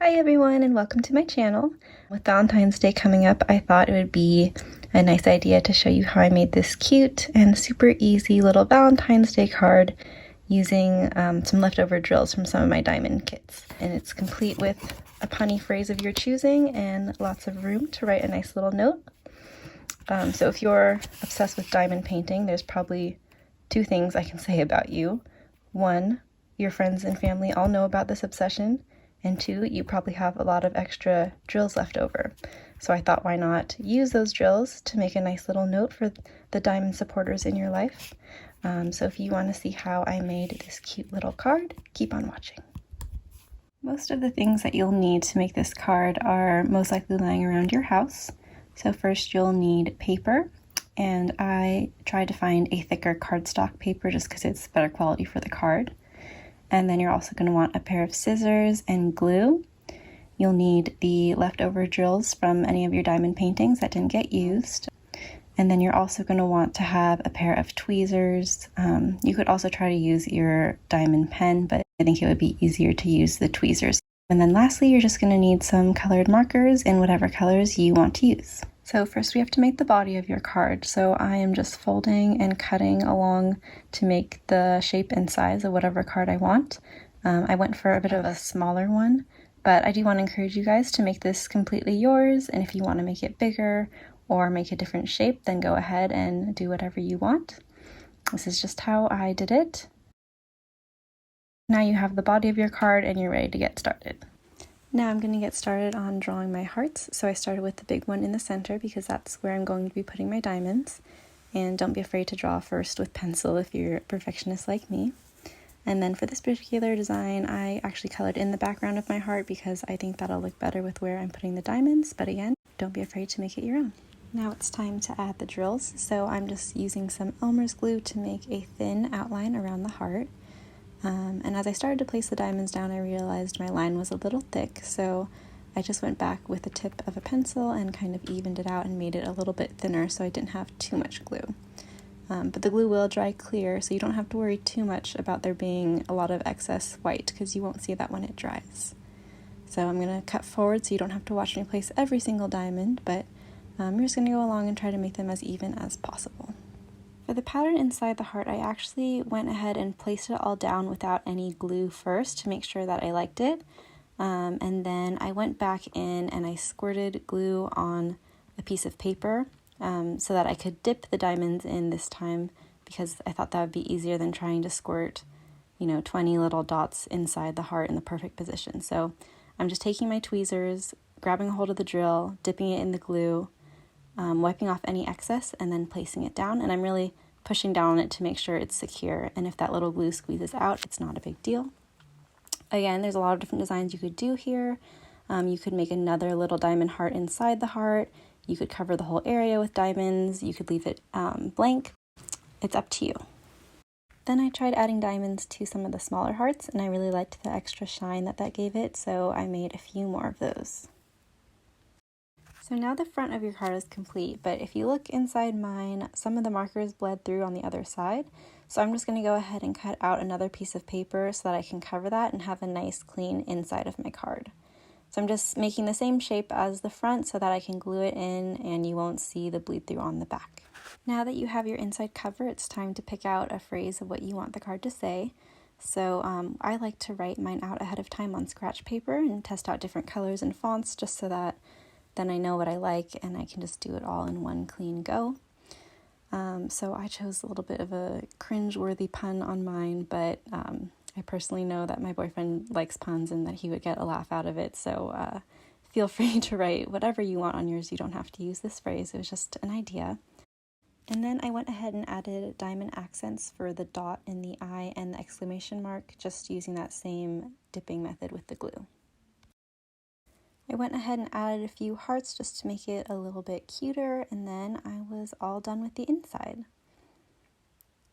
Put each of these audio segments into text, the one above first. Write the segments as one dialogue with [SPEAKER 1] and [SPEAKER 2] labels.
[SPEAKER 1] Hi everyone and welcome to my channel. With Valentine's Day coming up, I thought it would be a nice idea to show you how I made this cute and super easy little Valentine's Day card using some leftover drills from some of my diamond kits. And it's complete with a punny phrase of your choosing and lots of room to write a nice little note. So if you're obsessed with diamond painting, there's probably two things I can say about you. One, your friends and family all know about this obsession. And two, you probably have a lot of extra drills left over. So I thought, why not use those drills to make a nice little note for the diamond supporters in your life. So if you want to see how I made this cute little card, keep on watching. Most of the things that you'll need to make this card are most likely lying around your house. So first you'll need paper, and I tried to find a thicker cardstock paper just because it's better quality for the card. And then you're also going to want a pair of scissors and glue. You'll need the leftover drills from any of your diamond paintings that didn't get used. And then you're also going to want to have a pair of tweezers. You could also try to use your diamond pen, but I think it would be easier to use the tweezers. And then lastly, you're just going to need some colored markers in whatever colors you want to use. So first we have to make the body of your card. So I am just folding and cutting along to make the shape and size of whatever card I want. I went for a bit of a smaller one, but I do want to encourage you guys to make this completely yours. And if you want to make it bigger or make a different shape, then go ahead and do whatever you want. This is just how I did it. Now you have the body of your card and you're ready to get started. Now I'm going to get started on drawing my hearts. So I started with the big one in the center because that's where I'm going to be putting my diamonds. And don't be afraid to draw first with pencil if you're a perfectionist like me. And then for this particular design, I actually colored in the background of my heart because I think that'll look better with where I'm putting the diamonds. But again, don't be afraid to make it your own. Now it's time to add the drills. So I'm just using some Elmer's glue to make a thin outline around the heart. And as I started to place the diamonds down, I realized my line was a little thick, so I just went back with the tip of a pencil and kind of evened it out and made it a little bit thinner so I didn't have too much glue. But the glue will dry clear, so you don't have to worry too much about there being a lot of excess white because you won't see that when it dries. So I'm going to cut forward so you don't have to watch me place every single diamond, but you're just going to go along and try to make them as even as possible. For the pattern inside the heart, I actually went ahead and placed it all down without any glue first to make sure that I liked it. And then I went back in and I squirted glue on a piece of paper so that I could dip the diamonds in this time because I thought that would be easier than trying to squirt, 20 little dots inside the heart in the perfect position. So I'm just taking my tweezers, grabbing a hold of the drill, dipping it in the glue, wiping off any excess and then placing it down, and I'm really pushing down on it to make sure it's secure, and if that little glue squeezes out, it's not a big deal. Again, there's a lot of different designs you could do here. You could make another little diamond heart inside the heart, you could cover the whole area with diamonds, you could leave it blank. It's up to you. Then I tried adding diamonds to some of the smaller hearts, and I really liked the extra shine that gave it, so I made a few more of those. So now the front of your card is complete, but if you look inside mine, some of the markers bled through on the other side. So I'm just going to go ahead and cut out another piece of paper so that I can cover that and have a nice clean inside of my card. So I'm just making the same shape as the front so that I can glue it in and you won't see the bleed through on the back. Now that you have your inside cover, it's time to pick out a phrase of what you want the card to say. So I like to write mine out ahead of time on scratch paper and test out different colors and fonts just so that then I know what I like and I can just do it all in one clean go. So I chose a little bit of a cringe-worthy pun on mine, but I personally know that my boyfriend likes puns and that he would get a laugh out of it, so feel free to write whatever you want on yours. You don't have to use this phrase, it was just an idea. And then I went ahead and added diamond accents for the dot in the eye and the exclamation mark, just using that same dipping method with the glue. I went ahead and added a few hearts just to make it a little bit cuter, and then I was all done with the inside.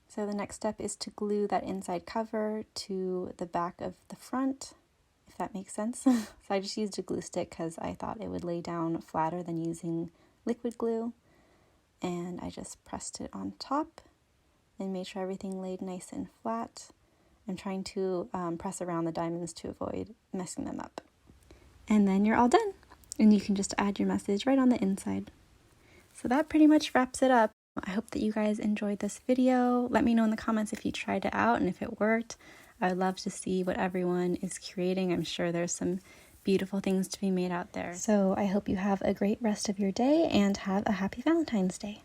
[SPEAKER 1] So the next step is to glue that inside cover to the back of the front, if that makes sense. So I just used a glue stick because I thought it would lay down flatter than using liquid glue, and I just pressed it on top and made sure everything laid nice and flat. I'm trying to press around the diamonds to avoid messing them up. and then you're all done. And you can just add your message right on the inside. So that pretty much wraps it up. I hope that you guys enjoyed this video. Let me know in the comments if you tried it out and if it worked. I would love to see what everyone is creating. I'm sure there's some beautiful things to be made out there. So I hope you have a great rest of your day and have a happy Valentine's Day.